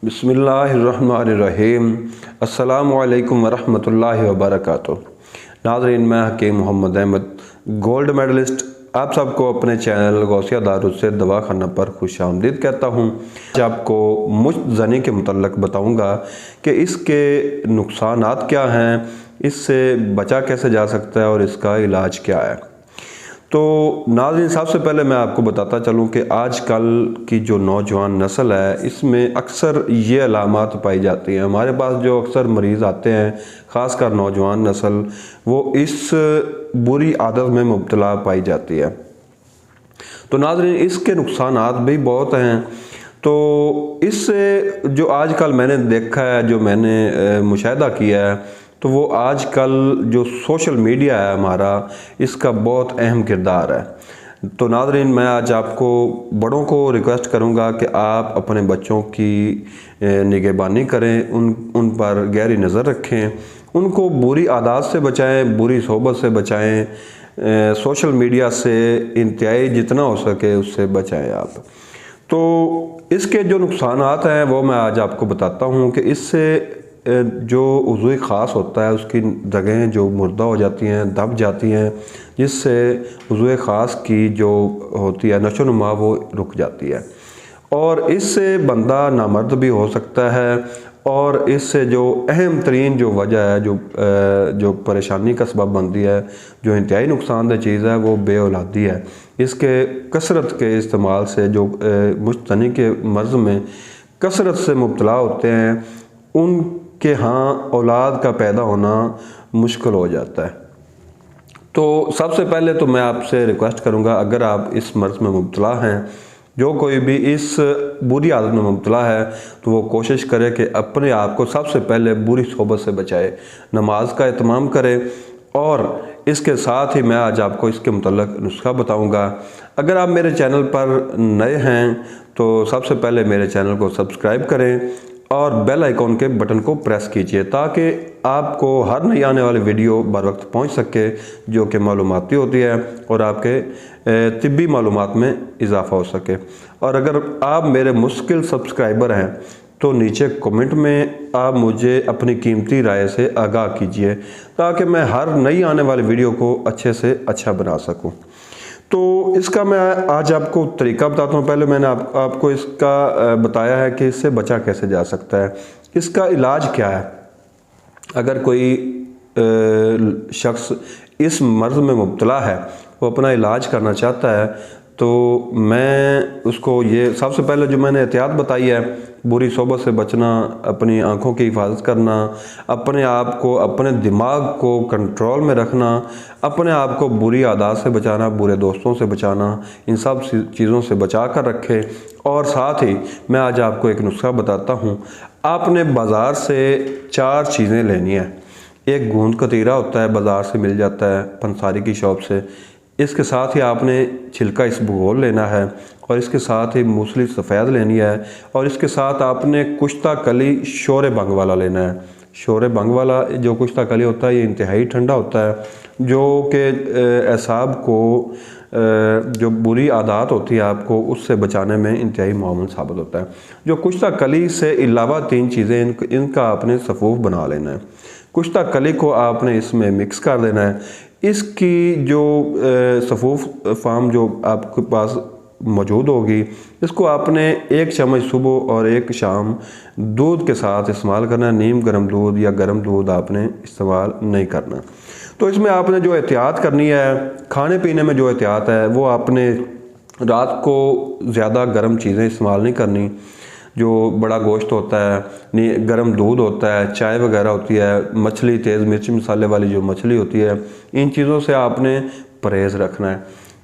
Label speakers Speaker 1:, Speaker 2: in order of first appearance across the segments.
Speaker 1: बिस्मिल्लाहिर्रहमानिर्रहीम। अस्सलामु अलैकुम वरहमतुल्लाहि वबरकातुह। नाज़रीन, मैं हकीम मोहम्मद अहमद, गोल्ड मेडलिस्ट, आप सबको अपने चैनल गौसिया दारुस से दवाखाना पर खुश आमदीद कहता हूँ। आज आपको मुश्तज़नी के मुतल्लक़ बताऊँगा कि इसके नुकसानात क्या हैं, इससे बचा कैसे जा सकता है और इसका इलाज क्या है। तो नाज़रीन, सबसे पहले मैं आपको बताता चलूँ कि आजकल की जो नौजवान नस्ल है इसमें अक्सर ये अलामात पाई जाती हैं। हमारे पास जो अक्सर मरीज़ आते हैं, ख़ासकर नौजवान नस्ल, वो इस बुरी आदत में मुब्तला पाई जाती है। तो नाज़रीन, इसके नुकसानात भी बहुत हैं। तो इससे जो आजकल मैंने देखा है, जो मैंने मुशाहिदा किया है, तो वो आजकल जो सोशल मीडिया है हमारा, इसका बहुत अहम किरदार है। तो नाज़रीन, मैं आज आपको बड़ों को रिक्वेस्ट करूंगा कि आप अपने बच्चों की निगहबानी करें, उन पर गहरी नज़र रखें, उनको बुरी आदत से बचाएं, बुरी सोहबत से बचाएं, सोशल मीडिया से इंतहाई जितना हो सके उससे बचाएं आप। तो इसके जो नुकसानात हैं वो मैं आज आपको बताता हूँ कि इससे जो उज़्व ख़ास होता है उसकी जगहें जो मुर्दा हो जाती हैं, दब जाती हैं, जिससे उज़्व ख़ास की जो होती है नशो नुमा वो रुक जाती है, और इससे बंदा नामर्द भी हो सकता है। और इससे जो अहम तरीन जो वजह है, जो परेशानी का सबब बनती है, जो इंतहाई नुकसानदेह चीज़ है, वो बेऔलादी है। इसके कसरत के इस्तेमाल से जो मुश्तनी के मर्ज़ में कसरत से मुब्तला होते हैं, उनके यहाँ औलाद का पैदा होना मुश्किल हो जाता है। तो सबसे पहले तो मैं आपसे रिक्वेस्ट करूँगा, अगर आप इस मर्ज़ में मुब्तला हैं, जो कोई भी इस बुरी आदत में मुब्तला है, तो वो कोशिश करे कि अपने आप को सबसे पहले बुरी सोहबत से बचाए, नमाज का एहतमाम करे। और इसके साथ ही मैं आज आपको इसके मुतल्लिक़ नुस्खा बताऊंगा। अगर आप मेरे चैनल पर नए हैं तो सबसे पहले मेरे चैनल को सब्सक्राइब करें और बेल आइकॉन के बटन को प्रेस कीजिए, ताकि आपको हर नई आने वाली वीडियो बर वक्त पहुँच सके, जो कि मालूमाती होती है और आपके तिब्बी मालूमात में इजाफ़ा हो सके। और अगर आप मेरे मुश्किल सब्सक्राइबर हैं तो नीचे कमेंट में आप मुझे अपनी कीमती राय से आगाह कीजिए, ताकि मैं हर नई आने वाली वीडियो को अच्छे से अच्छा बना सकूं। तो इसका मैं आज आपको तरीका बताता हूं। पहले मैंने आपको इसका बताया है कि इससे बचा कैसे जा सकता है, इसका इलाज क्या है। अगर कोई शख्स इस मर्ज़ में मुब्तला है, वो अपना इलाज करना चाहता है, तो मैं उसको ये सबसे पहले जो मैंने एहतियात बताई है, बुरी सोहबत से बचना, अपनी आँखों की हिफाजत करना, अपने आप को, अपने दिमाग को कंट्रोल में रखना, अपने आप को बुरी आदत से बचाना, बुरे दोस्तों से बचाना, इन सब चीज़ों से बचा कर रखे। और साथ ही मैं आज आपको एक नुस्खा बताता हूँ। आपने बाज़ार से 4 चीज़ें लेनी है। एक गूंद कतीरा होता है, बाज़ार से मिल जाता है पंसारी की शॉप से। इसके साथ ही आपने छिलका इसबगोल लेना है, और इसके साथ ही मूसली सफ़ेद लेनी है, और इसके साथ आपने कुश्ता कली शोरे बंग वाला लेना है। शोरे बंग वाला जो कुश्ता कली होता है, ये इंतहाई ठंडा होता है, जो कि एसाब को, जो बुरी आदत होती है आपको, उससे बचाने में इंतहाई मामूल साबित होता है। जो कुश्ता कली से अलावा 3 चीज़ें इनका आपने सफ़ूफ बना लेना है। कुश्ता कली को आपने इसमें मिक्स कर देना है। इसकी जो सफ़ूफ फार्म जो आपके पास मौजूद होगी, इसको आपने 1 चम्मच सुबह और 1 शाम दूध के साथ इस्तेमाल करना है। नीम गर्म दूध या गर्म दूध आपने इस्तेमाल नहीं करना। तो इसमें आपने जो एहतियात करनी है, खाने पीने में जो एहतियात है, वो आपने रात को ज़्यादा गर्म चीज़ें इस्तेमाल नहीं करनी। जो बड़ा गोश्त होता है, गर्म दूध होता है, चाय वगैरह होती है, मछली, तेज़ मिर्च मसाले वाली जो मछली होती है, इन चीज़ों से आपने परहेज़ रखना है।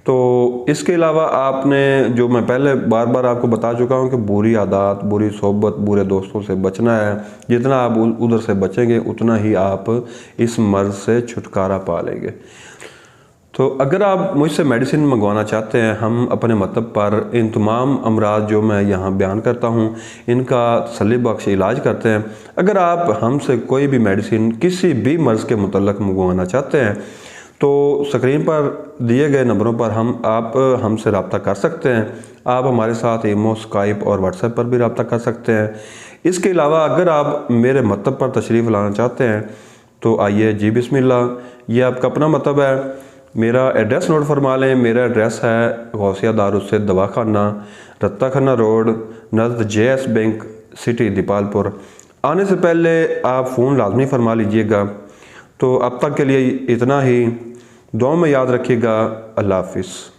Speaker 1: तो इसके अलावा आपने, जो मैं पहले बार बार आपको बता चुका हूँ कि बुरी आदत, बुरी सोहबत, बुरे दोस्तों से बचना है। जितना आप उधर से बचेंगे, उतना ही आप इस मर्ज़ से छुटकारा पा लेंगे। तो अगर आप मुझसे मेडिसिन मंगवाना चाहते हैं, हम अपने मतलब पर इन तमाम अमराज जो मैं यहाँ बयान करता हूँ, इनका तसल्ली बख्श इलाज करते हैं। अगर आप हमसे कोई भी मेडिसिन किसी भी मर्ज़ के मुतल्लिक़ मंगवाना चाहते हैं, تو اسکرین پر دیے گئے نمبروں پر آپ ہم سے رابطہ کر سکتے ہیں۔ آپ ہمارے ساتھ ایمو، اسکائپ اور واٹس ایپ پر بھی رابطہ کر سکتے ہیں۔ اس کے علاوہ اگر آپ میرے مکتب پر تشریف لانا چاہتے ہیں تو آئیے جی بسم اللہ، یہ آپ کا اپنا مکتب ہے۔ میرا ایڈریس نوٹ فرما لیں۔ میرا ایڈریس ہے غوثیہ دارالصید دواخانہ، رتہ کھنہ روڈ، نزد J S bank, city Dipalpur. آنے سے پہلے آپ فون لازمی فرما لیجئے گا۔ تو اب تک کے لیے اتنا ہی، دعاؤں میں یاد رکھیے گا۔ اللہ حافظ۔